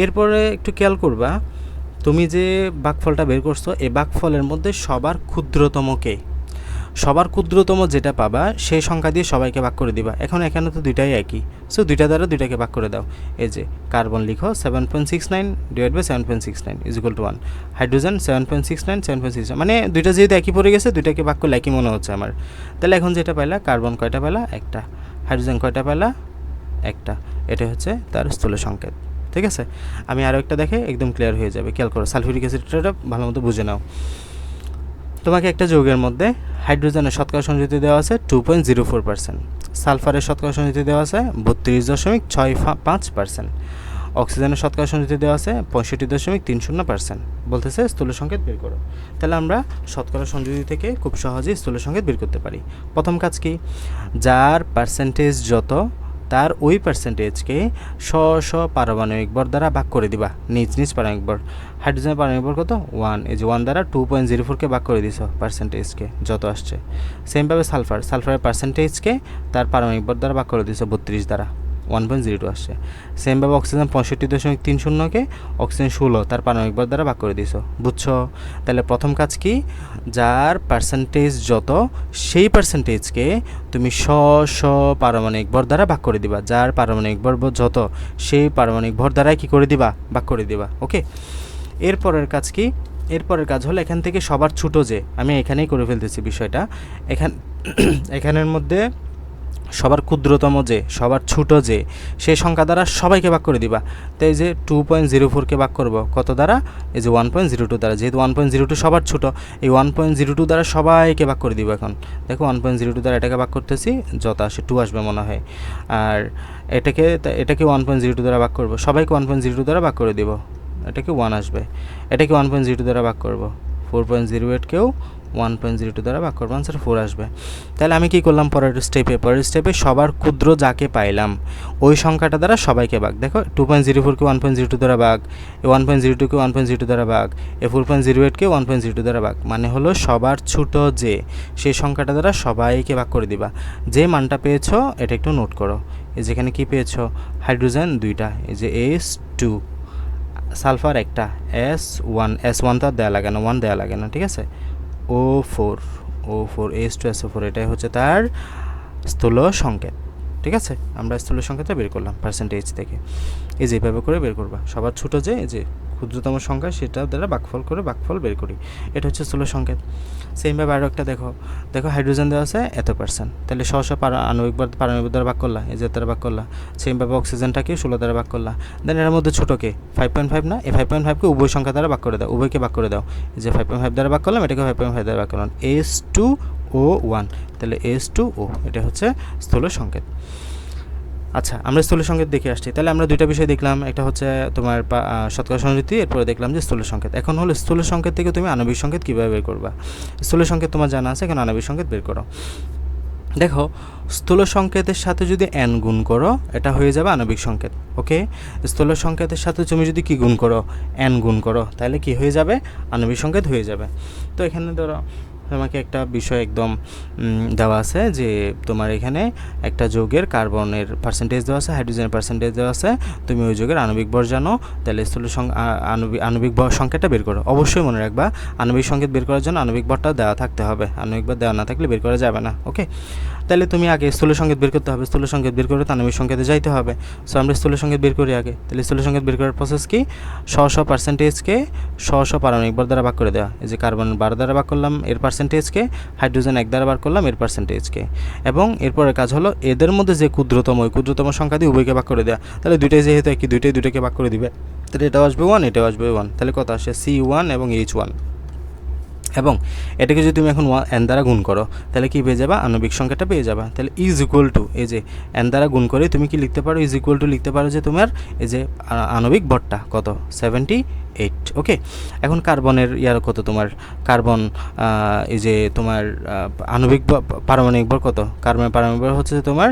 এরপরে একটু খেয়াল করবা, তুমি যে ভাগফলটা বের করছো, এই ভাগফলের মধ্যে সবার ক্ষুদ্রতম যেটা পাবা সেই সংখ্যা দিয়ে সবাইকে ভাগ করে দিবা। এখন এখানে তো দুইটাই একই, সো দুইটা দ্বারা দুইটাকে ভাগ করে দাও। এই যে কার্বন লিখো 7.69 / 7.69 = 1, হাইড্রোজেন 7.69 7.69, মানে দুইটা যেহেতু একই পড়ে গেছে, দুইটাকে ভাগ করলে একই মনে হচ্ছে আমার। তাহলে এখন যেটা পাইলা, কার্বন কয়টা পাইলা, একটা, হাইড্রোজেন কয়টা পাইলা, একটা। এটা হচ্ছে তার স্থূল সংকেত। ঠিক আছে, আমি আরও একটা দেখে একদম ক্লিয়ার হয়ে যাবে। খেয়াল করো, সালফিউরিক অ্যাসিডটা ভালো মতো বুঝে নাও। তোমাকে একটা যৌগের মধ্যে হাইড্রোজেনের শতকরা সংযুক্তি দেওয়া আছে 2.04%, সালফারের শতকরা সংযুক্তি দেওয়া আছে 32.65%, অক্সিজেনের শতকরা সংযুক্তি দেওয়া আছে 65.30%। বলতেছে স্থূল সংকেত বের করো। তাহলে আমরা শতকরা সংযুক্তি থেকে খুব সহজেই স্থূল সংকেত বের করতে পারি। প্রথম কাজ কি, যার পার্সেন্টেজ যত তার ওই পার্সেন্টেজকে পারমাণবিক ভর দ্বারা ভাগ করে দিবা, নিজ পারমাণবিক ভর। হাইড্রোজেনের পারমাণবিক ভর কত 1, এই যে 1 দ্বারা 2.04কে ভাগ করে দিছো পার্সেন্টেজকে যত আসছে। সেমভাবে সালফারের পার্সেন্টেজকে তার পারমাণবিক ভর দ্বারা ভাগ করে দিছো 32 দ্বারা, 1.02 আসছে। সেমভাবে অক্সিজেন 65.30কে অক্সিজেন 16 তার পারমাণবিক ভর দ্বারা ভাগ করে দিছো, বুঝছো। তাহলে প্রথম কাজ কি, যার পার্সেন্টেজ যত সেই পার্সেন্টেজকে তুমি পারমাণবিক ভর দ্বারা ভাগ করে দিবা, যার পারমাণবিক ভর যত সেই পারমাণবিক ভর দ্বারাই কী করে দিবা, ভাগ করে দিবা, ওকে। এরপরের কাজ কি, এরপরের কাজ হলো এখান থেকে সবার ছোটো যে, আমি এখানেই করে ফেলতেছি বিষয়টা, এখানের মধ্যে সবার ক্ষুদ্রতম যে, সবার ছোটো যে, সেই সংখ্যা দ্বারা সবাইকে ভাগ করে দিবা। তো এই যে 2.04কে ভাগ করবো কত দ্বারা, এই যে 1.02 দ্বারা, যেহেতু 1.02 সবার ছোটো, এই 1.02 দ্বারা সবাইকে ভাগ করে দিব। এখন দেখো 1.02 দ্বারা এটাকে ভাগ করতেছি, যত আসে 2 আসবে মনে হয়, আর এটাকে 1.02 দ্বারা ভাগ করবো, সবাইকে 1.02 দ্বারা ভাগ করে দিব, এটাকে 1 আসবে। এটাকে 1.02 দ্বারা ভাগ করবো, 4.08কেও 1.02 দ্বারা ভাগ করবো, আনসার 4 আসবে। তাহলে আমি কি করলাম পরের স্টেপে সবার ক্ষুদ্র যাকে পাইলাম ওই সংখ্যাটা দ্বারা সবাইকে ভাগ। দেখো 2.04কে 1.02 দ্বারা ভাগ, 1.02কে 1.02 দ্বারা ভাগ, 4.08কে 1.02 দ্বারা ভাগ, মানে হলো সবার ছোট যে সেই সংখ্যাটা দ্বারা সবাইকে ভাগ করে দিবা। যে মানটা পেয়েছো এটা একটু নোট করো। এই যেখানে কি পেয়েছো, হাইড্রোজেন 2টা, এই যে S2, সালফার একটা, S1 তো আর দেওয়া লাগে না, 1 দেওয়া লাগে না, ঠিক আছে। O4 S2SO4, এটাই হচ্ছে তার স্থূল সংকেত, ঠিক আছে। আমরা স্থূল সংকেতটা বের করলাম পার্সেন্টেজ থেকে। এই যে এভাবে করে বের করবা, সবার ছোটো যে এই যে ক্ষুদ্রতম সংখ্যা সেটা দ্বারা ভাগফল বের করি, এটা হচ্ছে স্থূল সংকেত। সেমভাবে আরও একটা দেখো হাইড্রোজেন দেওয়া আছে এত %, তাহলে 100 পারমাণবিক দ্বারা ভাগ করলা, এই যে দ্বারা ভাগ করলা। সেমভাবে অক্সিজেনটাকে 16 দ্বারা ভাগ করলা। দেন এর মধ্যে ছোটোকে 5.5 না, এই 5.5কে উভয় সংখ্যা দ্বারা ভাগ করে দাও, উভয়কে ভাগ করে দাও। এই যে 5.5 দ্বারা ভাগ করলাম, এটাকে 5.5 দ্বারা ভাগ করলাম, S2O1, তাহলে S2O, এটা হচ্ছে স্থূল সংকেত। আচ্ছা, আমরা স্থূল সংকেত দেখে আসছি। তাহলে আমরা দুইটা বিষয় দেখলাম, একটা হচ্ছে তোমার শতকরা সমৃদ্ধি, এরপরে দেখলাম যে স্থূল সংকেত। এখন হলো স্থূল সংকেত থেকে তুমি আণবিক সংকেত কীভাবে বের করবা। স্থূল সংকেত তোমার জানা আছে, এখন আণবিক সংকেত বের করো। দেখো, স্থূল সংকেতের সাথে যদি n গুণ করো এটা হয়ে যাবে আণবিক সংকেত। ওকে, স্থূল সংকেতের সাথে তুমি যদি কি গুণ করো, n গুণ করো, তাহলে কি হয়ে যাবে, আণবিক সংকেত হয়ে যাবে। তো এখানে ধরো তোমাকে একটা বিষয় একদম দেওয়া আছে যে তোমার এখানে একটা যৌগের কার্বনের পার্সেন্টেজ দেওয়া আছে, হাইড্রোজেনের পার্সেন্টেজ দেওয়া আছে, তুমি ওই যৌগের আণবিক ভর জানো, তাহলে স্থূল আণবিক ভর সংখ্যাটা বের করো। অবশ্যই মনে রাখবা আণবিক সংকেত বের করার জন্য আণবিক ভরটা দেওয়া থাকতে হবে, আণবিক ভর দেওয়া না থাকলে বের করা যাবে না। ওকে, তাহলে তুমি আগে স্থূল সংকেত বের করতে হবে, স্থূল সংকেত বের করে আণবিক সংকেতে যাইতে হবে। সো আমরা স্থূল সংকেত বের করি আগে। তাহলে স্থূল সংকেত বের করার প্রসেস কি, 100 পার্সেন্টেজকে 100 পারমাণবিক ভর দ্বারা ভাগ করে দেওয়া। এই যে কার্বন 12 দ্বারা ভাগ করলাম এর পার্সেন্টেজকে, হাইড্রোজেন 1 দ্বারা ভাগ করলাম এর পার্সেন্টেজকে, এবং এরপরের কাজ হলো এদের মধ্যে যে ক্ষুদ্রতম সংখ্যা দিয়ে উভয়কে ভাগ করে দেওয়া। তাহলে দুইটাই যেহেতু একই, দুইটাকে ভাগ করে দিবে, তাহলে এটাও আসবে 1, এটাও আসবে 1, তাহলে কত আসে C1 এবং H1। এবং এটাকে যদি তুমি এখন n দ্বারা গুণ করো তাহলে কি পেয়ে যাবা, আণবিক সংখ্যাটা পেয়ে যাবা। তাহলে ইজ ইকুয়াল টু, এই যে n দ্বারা গুণ করে তুমি কি লিখতে পারো, ইজ ইকুয়াল টু লিখতে পারো যে তোমার এই যে আণবিক ভরটা কত, 78। ওকে, এখন কার্বনের কত, তোমার কার্বন এই যে তোমার আণবিক পারমাণবিক ভর কত, কার্বনের পারমাণবিক ভর হচ্ছে তোমার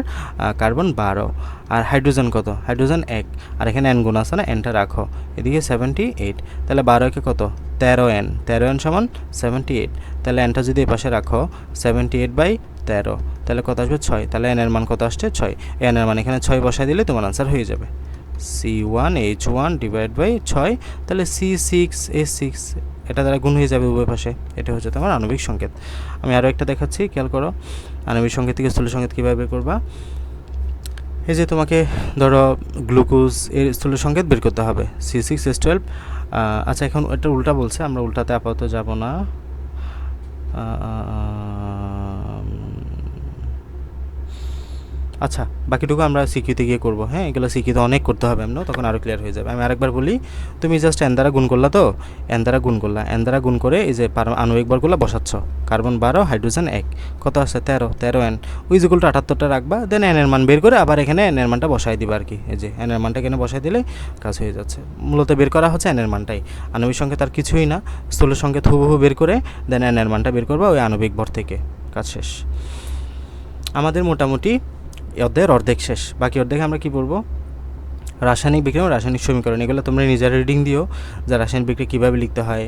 কার্বন 12, আর হাইড্রোজেন কত, হাইড্রোজেন 1, আর এখানে n গুণ আছে না, nটা রাখো, এদিকে 78, তাহলে 12কে কত, 13n সমান 78, তাহলে nটা যদি এই পাশে রাখো 78/13, তাহলে কত আসবে 6, তাহলে n এর মান কত আসছে 6, n এর মান এখানে 6 বসায় দিলে তোমার আনসার হয়ে যাবে C1H1 ডিভাইড বাই 6, তাহলে C6H6, এটা দ্বারা গুণ হয়ে যাবে উভয় পাশে। এটা হচ্ছে তোমার আণবিক সংকেত। আমি আরও একটা দেখাচ্ছি, খেয়াল করো আণবিক সংকেত থেকে স্থূল সংকেত কীভাবে বের করবা। এই যে তোমাকে ধরো গ্লুকোজ এর স্থূল সংকেত বের করতে হবে, C6H12। আচ্ছা, এখন এটা উল্টা বলছে, আমরা উল্টাতে আপাতত যাব না। আচ্ছা, বাকিটুকু আমরা সিকিউতে গিয়ে করবো। হ্যাঁ, এগুলো সিকিউতে অনেক করতে হবে, আমরা তখন আরও ক্লিয়ার হয়ে যাবে। আমি আরেকবার বলি, তুমি জাস্ট n দ্বারা গুণ করলা, তো n দ্বারা গুণ করে এই যে আণবিক ভরগুলো বসাচ্ছ, কার্বন 12, হাইড্রোজেন 1, কত আছে 13n, উইজ ইকুয়াল টু 78টা রাখবা, দেন n এর মান বের করে আবার এখানে n এর মানটা বসাই দিবা আর কি। এই যে n এর মানটা এখানে বসাই দিলে কাজ হয়ে যাচ্ছে। মূলত বের করা হচ্ছে n এর মানটাই, আণবিক সংকেত আর কিছুই না। স্থূল সংকেত হুবহু বের করে দেন n এর মানটা বের করবা ওই আণবিক ভর থেকে, কাজ শেষ। আমাদের মোটামুটি অর্ধের অর্ধেক শেষ, বাকি অর্ধেকে আমরা কি পড়বো, রাসায়নিক বিক্রিয়া, রাসায়নিক সমীকরণ। এগুলো তোমরা নিজেরা রিডিং দিও যে রাসায়নিক বিক্রিয়া কীভাবে লিখতে হয়।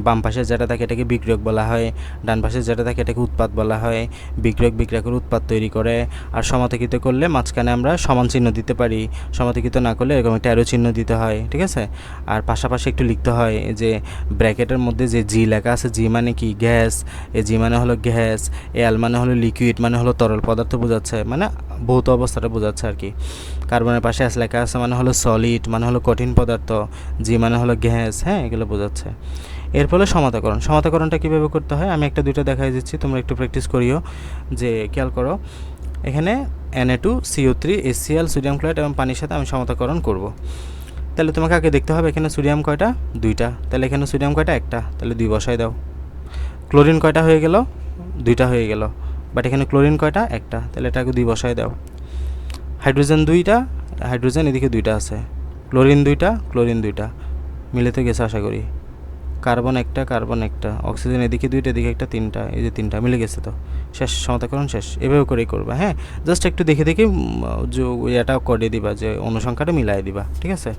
বাম পাশে যেটা থাকে এটাকে বিক্রিয়ক বলা হয়, ডান পাশে যেটা থাকে এটাকে উৎপাদ বলা হয়। বিক্রিয়ক বিক্রিয়া করে উৎপাদ তৈরি করে, আর সমান্তরিত করলে মাঝখানে আমরা সমান চিহ্ন দিতে পারি, সমান্তরিত না করলে এরকম একটা অ্যারো চিহ্ন দিতে হয়, ঠিক আছে। আর পাশাপাশি একটু লিখতে হয় যে ব্র্যাকেটের মধ্যে যে জি লেখা আছে, জি মানে কি, গ্যাস, এ জি মানে হলো গ্যাস, এল মানে হলো লিকুইড, মানে হলো তরল পদার্থ বোঝাচ্ছে, মানে ভৌত অবস্থাটা বোঝাচ্ছে আর কি। কার্বনের পাশে এস লেখা আছে মানে হলো সলিড, মানে হলো কঠিন পদার্থ, জি মানে হলো গ্যাস, হ্যাঁ, এগুলো বোঝাচ্ছে। এর ফলে সমান্তকরণটা কীভাবে করতে হয় আমি একটা দুইটা দেখাই দিচ্ছি, তোমরা একটু প্র্যাকটিস করিও। যে খেয়াল করো, এখানে Na2CO3 HCl সোডিয়াম ক্লোরাইড এবং পানির সাথে আমি সমান্তকরণ করব। তাহলে তোমাকে আগে দেখতে হবে এখানে সোডিয়াম কয়টা, 2টা, তাহলে এখানে সোডিয়াম কয়টা, 1টা, তাহলে 2 বসাই দাও। ক্লোরিন কয়টা হয়ে গেল, 2টা হয়ে গেল, বাট এখানে ক্লোরিন কয়টা, 1টা, তাহলে এটাকে 2 বসাই দাও। হাইড্রোজেন 2টা, হাইড্রোজেন এদিকে 2টা আছে, ক্লোরিন 2টা, ক্লোরিন 2টা, মিলে তো গেছে আশা করি। কার্বন একটা, অক্সিজেন এদিকে 2টা, এদিকে একটা, 3টা, এই যে 3টা মিলে গেছে। তো শেষ, সমতাকরণ শেষ। এভাবে করেই করবা, হ্যাঁ। জাস্ট একটু দেখে দেখে এটা করে দিবা, যে অনুসংখ্যাটা মিলাই দিবা, ঠিক আছে।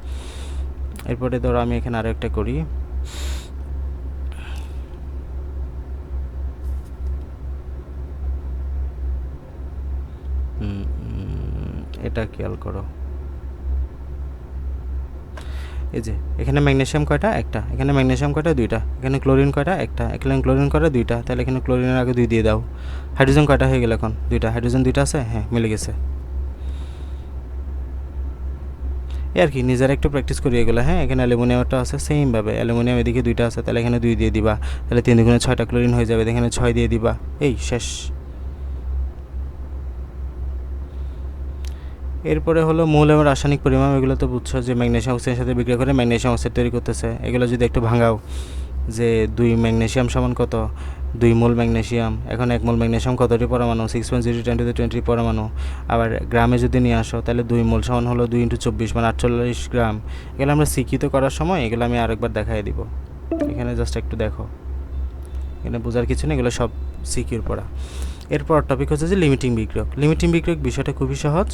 এরপরে ধরো আমি এখানে আরও একটা করি। এটা খেয়াল করো, এই যে এখানে ম্যাগনেসিয়াম কয়টা? একটা। এখানে ম্যাগনেসিয়াম কয়টা? 2টা। এখানে ক্লোরিন কয়টা? একটা। এখানে ক্লোরিন কয়টা? 2টা। তাহলে এখানে ক্লোরিনের আগে 2 দিয়ে দাও। হাইড্রোজেন কয়টা হয়ে গেল এখন? 2টা। হাইড্রোজেন 2টা আছে, হ্যাঁ মিলে গেছে। এই আর কি, নিজেরা একটু প্র্যাকটিস করি এগুলো, হ্যাঁ। এখানে অ্যালুমিনিয়ামটা আছে সেমভাবে, অ্যালুমিনিয়াম এদিকে 2টা আছে, তাহলে এখানে 2 দিয়ে দিবা। তাহলে 3 দুগুণে 6টা ক্লোরিন হয়ে যাবে, এখানে 6 দিয়ে দিবা। এই শেষ। এরপরে হলো মূল এবং রাসায়নিক পরিমাণ। এগুলো তো বুঝছো যে ম্যাগনেসিয়াম অক্সাইডের সাথে বিক্রিয়া করে ম্যাগনেসিয়াম অক্সাইড তৈরি করতেছে। এগুলো যদি একটু ভাঙাও, যে 2 ম্যাগনেসিয়াম সমান কত? 2 মোল ম্যাগনেসিয়াম। এখন 1 মোল ম্যাগনেসিয়াম কতটি পরমাণু? 6.0 × 10⁻20 পরমাণু। আবার গ্রামে যদি নিয়ে আসো, তাহলে 2 মোল সমান হলো 2 × 24 মানে 48 গ্রাম। এগুলো আমরা সিকিউতে করার সময় এগুলো আমি আরেকবার দেখাই দিব। এখানে জাস্ট একটু দেখো, এখানে বোঝার কিছু নেই, এগুলো সব সিকিউর পড়া। এরপর টপিক হচ্ছে যে লিমিটিং বিক্রিয়ক। লিমিটিং বিক্রিয়ক বিষয়টা খুবই সহজ।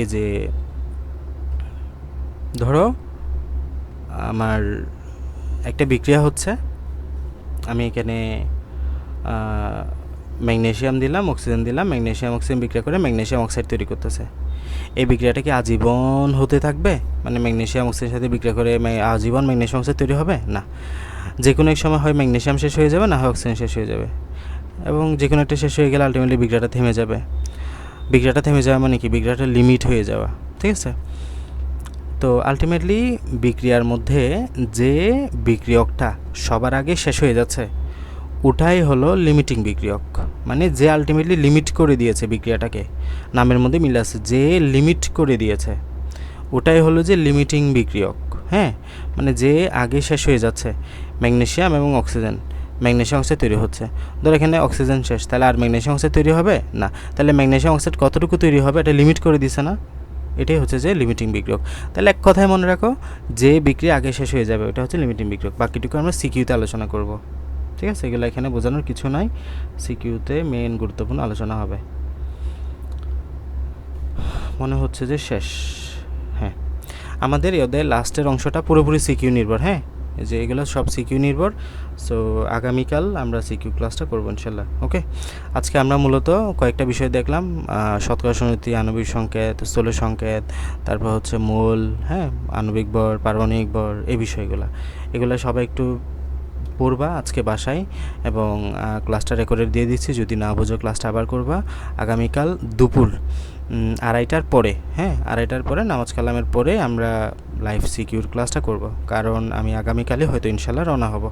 এই যে ধরো আমার একটা বিক্রিয়া হচ্ছে, আমি এখানে ম্যাগনেসিয়াম দিলাম, অক্সিজেন দিলাম, ম্যাগনেসিয়াম অক্সিজেন বিক্রিয়া করে ম্যাগনেসিয়াম অক্সাইড তৈরি করতেছে। এই বিক্রিয়াটা কি আজীবন হতে থাকবে? মানে ম্যাগনেসিয়াম অক্সাইডের সাথে বিক্রিয়া করে আজীবন ম্যাগনেসিয়াম অক্সাইড তৈরি হবে? না। যে কোনো এক সময় হয় ম্যাগনেসিয়াম শেষ হয়ে যাবে, না হয় অক্সিজেন শেষ হয়ে যাবে, এবং যে কোনো একটা শেষ হয়ে গেলে আলটিমেটলি বিক্রিয়াটা থেমে যাবে। বিক্রিয়াটা থেমে যাওয়া মানে কি? বিক্রিয়াটা লিমিট হয়ে যাওয়া, ঠিক আছে। তো আলটিমেটলি বিক্রিয়ার মধ্যে যে বিক্রিয়কটা সবার আগে শেষ হয়ে যাচ্ছে, ওটাই হলো লিমিটিং বিক্রিয়ক। মানে যে আলটিমেটলি লিমিট করে দিয়েছে বিক্রিয়াটাকে, নামের মধ্যে মিল আছে, যে লিমিট করে দিয়েছে, ওটাই হলো যে লিমিটিং বিক্রিয়ক, হ্যাঁ। মানে যে আগে শেষ হয়ে যাচ্ছে, ম্যাগনেসিয়াম এবং অক্সিজেন, ম্যাগনেসিয়াম অক্সাইড তৈরি হচ্ছে। ধর এখানে অক্সিজেন শেষ, তাহলে আর ম্যাগনেসিয়াম অক্সাইড তৈরি হবে না। তাহলে ম্যাগনেসিয়াম অক্সাইড কতটুকু তৈরি হবে এটা লিমিট করে দিছে না, এটাই হচ্ছে যে লিমিটিং বিক্রিয়ক। তাহলে এক কথায় মনে রাখো, যে বিক্রিয়া আগে শেষ হয়ে যাবে ওটা হচ্ছে লিমিটিং বিক্রিয়ক। বাকিটুকু আমরা সিকিউতে আলোচনা করব, ঠিক আছে। এগুলো এখানে বোঝানোর কিছু নাই, সিকিউতে মেন গুরুত্বপূর্ণ আলোচনা হবে। মনে হচ্ছে যে শেষ, হ্যাঁ। আমাদের এদের লাস্টের অংশটা পুরোপুরি সিকিউ নির্ভর, হ্যাঁ। যে এগুলো সব সিকিউ নির্ভর। সো আগামীকাল আমরা সিকিউ ক্লাসটা করবো ইনশাল্লাহ, ওকে। আজকে আমরা মূলত কয়েকটা বিষয় দেখলাম, শতকরা সমষ্টি, আণবিক সংকেত, স্থূল সংকেত, তারপর হচ্ছে মূল, হ্যাঁ, আণবিক ভর, পারমাণবিক ভর, এই বিষয়গুলো। এগুলো সবাই একটু পড়বা আজকে বাসায়, এবং ক্লাসটা রেকর্ডেড দিয়ে দিচ্ছি, যদি না বোঝো ক্লাসটা আবার করবা আগামীকাল দুপুর 2:30টার পরে, হ্যাঁ 2:30টার পরে নামাজ কালামের পরে আমরা লাইভ সিকিউর ক্লাসটা করব, কারণ আমি আগামীকালে হয়তো ইনশাল্লাহ রওনা হব।